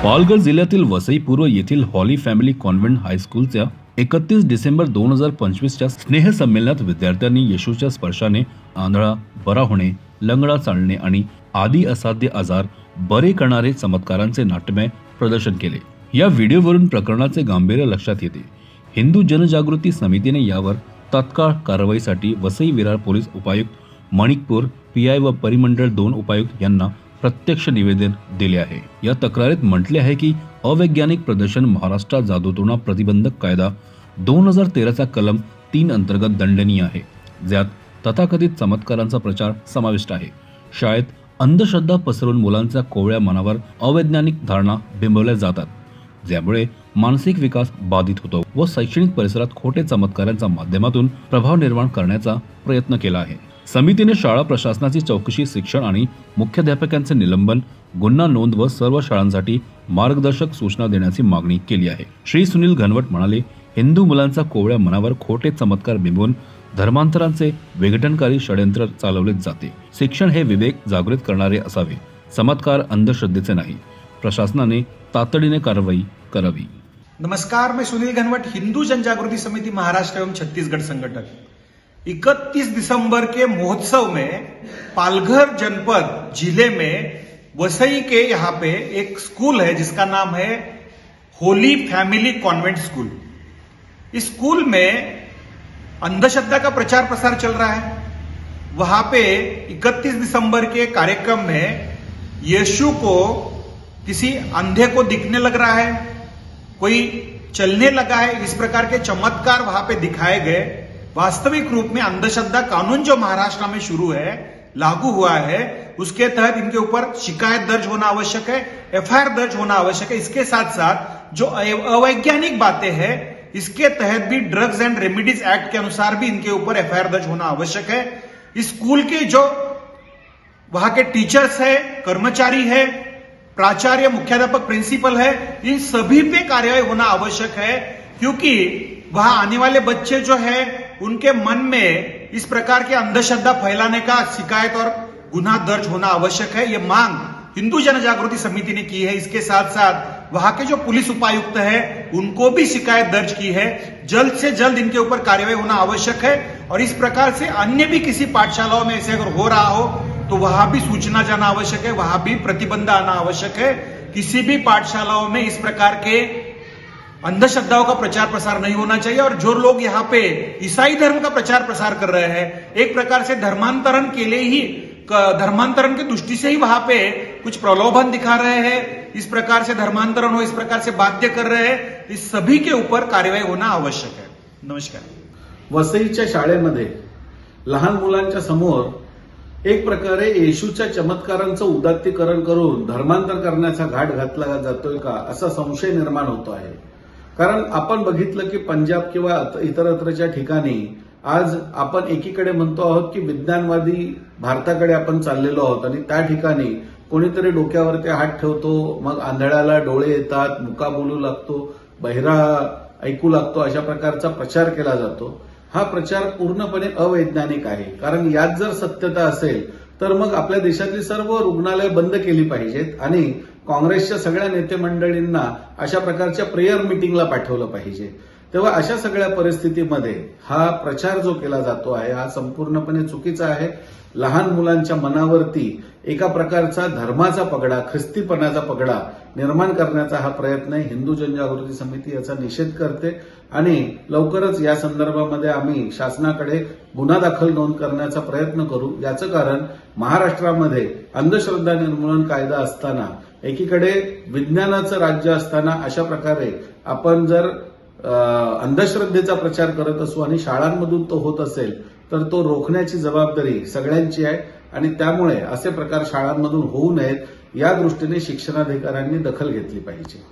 पालघर जिल्ह्यातील वसई पूर्व येथील हॉली फॅमिली कॉन्व्हेंट हायस्कूलच्या 31 डिसेंबर 2025च्या स्नेह संमेलनात विद्यार्थ्यांनी येशूच्या स्पर्शाने आंधळा बरा होणे, लंगडा चालणे आणि आदी असाध्य आजार बरे करणारे चमत्कारांचे नाट्यमय प्रदर्शन केले। या व्हिडिओवरून प्रकरणाचे गांभीर्य लक्षात येते। हिंदू जनजागृती समितीने यावर तात्काळ कारवाईसाठी वसई विरार पोलीस उपायुक्त मणिकपूर पीआय व परिमंडळ 2 उपायुक्त यांना प्रत्यक्ष निवेदन दिले आहे। या तक्रारीत म्हटले आहे की अवैज्ञानिक प्रदर्शन महाराष्ट्र जादूटोणा प्रतिबंधक कायदा 2013चा कलम 3 अंतर्गत दंडनीय आहे, ज्यात तथाकथित चमत्कारांचा प्रचार समाविष्ट आहे। शाळेत अंधश्रद्धा पसरवून मुलांच्या कोवळ्या मनावर अवैज्ञानिक धारणा बिंबवल्या जातात, ज्यामुळे मानसिक विकास बाधित होतो व शैक्षणिक परिसरात खोटे चमत्कारांच्या माध्यमातून प्रभाव निर्माण करण्याचा प्रयत्न केला आहे। समितीने शाळा प्रशासनाची चौकशी, शिक्षण आणि मुख्याध्यापकांचे निलंबन, गुन्हा नोंद व सर्व शाळांसाठी मार्गदर्शक सूचना देण्याची मागणी केली आहे। श्री सुनील घनवट म्हणाले, हिंदू मुलांचा कोवळ्या मनावर खोटे चमत्कार बिंबवून धर्मांतरांचे विघटनकारी षड्यंत्र चालवले जाते। शिक्षण हे विवेक जागृत करणारे असावे, चमत्कार अंधश्रद्धेचे नाही। प्रशासनाने तातडीने कारवाई करावी। नमस्कार, मैं सुनील घनवट, हिंदू जनजागृति समिति महाराष्ट्र एवं छत्तीसगढ़ संगठक। 31 दिसंबर के महोत्सव में पालघर जनपद जिले में वसई के यहाँ पे एक स्कूल है जिसका नाम है होली फैमिली कॉन्वेंट स्कूल। इस स्कूल में अंधश्रद्धा का प्रचार प्रसार चल रहा है। वहां पे 31 दिसंबर के कार्यक्रम में यीशु को किसी अंधे को दिखने लग रहा है, कोई चलने लगा है, इस प्रकार के चमत्कार वहां पे दिखाए गए। वास्तविक रूप में अंधश्रद्धा कानून जो महाराष्ट्र में शुरू है, लागू हुआ है, उसके तहत इनके ऊपर शिकायत दर्ज होना आवश्यक है, एफआईआर दर्ज होना आवश्यक है। इसके साथ साथ जो अवैज्ञानिक बातें हैं, इसके तहत भी ड्रग्स एंड रेमेडीज एक्ट के अनुसार भी इनके ऊपर एफआईआर दर्ज होना आवश्यक है। इस स्कूल के जो वहां के टीचर्स है, कर्मचारी है, प्राचार्य, मुख्याध्यापक, प्रिंसिपल है, इन सभी पे कार्रवाई होना आवश्यक है, क्योंकि वहां आने वाले बच्चे जो है उनके मन में इस प्रकार के अंधश्रद्धा फैलाने का शिकायत और गुनाह दर्ज होना आवश्यक है। ये मांग हिंदू जनजागृति समिति ने की है। इसके साथ साथ वहां के जो पुलिस उपायुक्त है उनको भी शिकायत दर्ज की है। जल्द से जल्द इनके ऊपर कार्रवाई होना आवश्यक है और इस प्रकार से अन्य भी किसी पाठशालाओं में ऐसे अगर हो रहा हो तो वहां भी सूचना जाना आवश्यक है, वहां भी प्रतिबंध आना आवश्यक है। किसी भी पाठशालाओं में इस प्रकार के अंधश्रद्धाओं का प्रचार प्रसार नहीं होना चाहिए। और जो लोग यहाँ पे ईसाई धर्म का प्रचार प्रसार कर रहे हैं, एक प्रकार से धर्मांतरण के लिए ही, धर्मांतरण की दृष्टि से ही वहां पे कुछ प्रलोभन दिखा रहे हैं, इस प्रकार से धर्मांतरण हो, इस प्रकार से बाध्य कर रहे हैं, इस सभी के ऊपर कार्यवाही होना आवश्यक है। नमस्कार। वसईच्या शाळेमध्ये लहान मुलांच्या समोर एक प्रकारे येशूच्या चमत्कारांचं उदात्तीकरण करून धर्मांतर करण्याचा घाट घातला जातोय का, असा संशय निर्माण होतो आहे। कारण आपण बघितलं की पंजाब किंवा इतरत्रच्या ठिकाणी आज आपण एकीकडे म्हणतो आहोत की विज्ञानवादी भारताकडे आपण चाललेलो आहोत आणि त्या ठिकाणी कोणीतरी डोक्यावरती हात ठेवतो, मग आंधळ्याला डोळे येतात, मुका बोलू लागतो, बहिरा ऐकू लागतो, अशा प्रकारचा प्रचार केला जातो। हा प्रचार पूर्णपणे अवैज्ञानिक आहे। कारण यात जर सत्यता असेल तर मग आपल्या देशातली सर्व रुग्णालय बंद केली पाहिजेत आणि काँग्रेसच्या सगळ्या नेते मंडळींना अशा प्रकारच्या प्रेयर मीटिंगला पाठवलं पाहिजे। तेव्हा अशा सगळ्या परिस्थितीमध्ये हा प्रचार जो केला जातो आहे हा संपूर्णपणे चुकीचा आहे। लहान मुलांच्या मनावरती एका प्रकारचा धर्माचा पगडा, ख्रिस्तीपणाचा पगडा निर्माण करण्याचा हा प्रयत्न आहे। हिंदू जनजागृती समिती याचा निषेध करते आणि लवकरच या संदर्भामध्ये आम्ही शासनाकडे गुन्हा दाखल नोंद करण्याचा प्रयत्न करू। याचं कारण महाराष्ट्रामध्ये अंधश्रद्धा निर्मूलन कायदा असताना, एकीकडे विज्ञानाचं राज्य असताना अशा प्रकारे आपण जर अंधश्रद्धेचा प्रचार करत असू आणि शाळांमधून तो होत असेल तर तो रोखण्याची जबाबदारी सगळ्यांची आहे आणि त्यामुळे असे प्रकार शाळांमधून होऊ नयेत या दृष्टीने शिक्षणाधिकाऱ्यांनी दखल घेतली पाहिजे।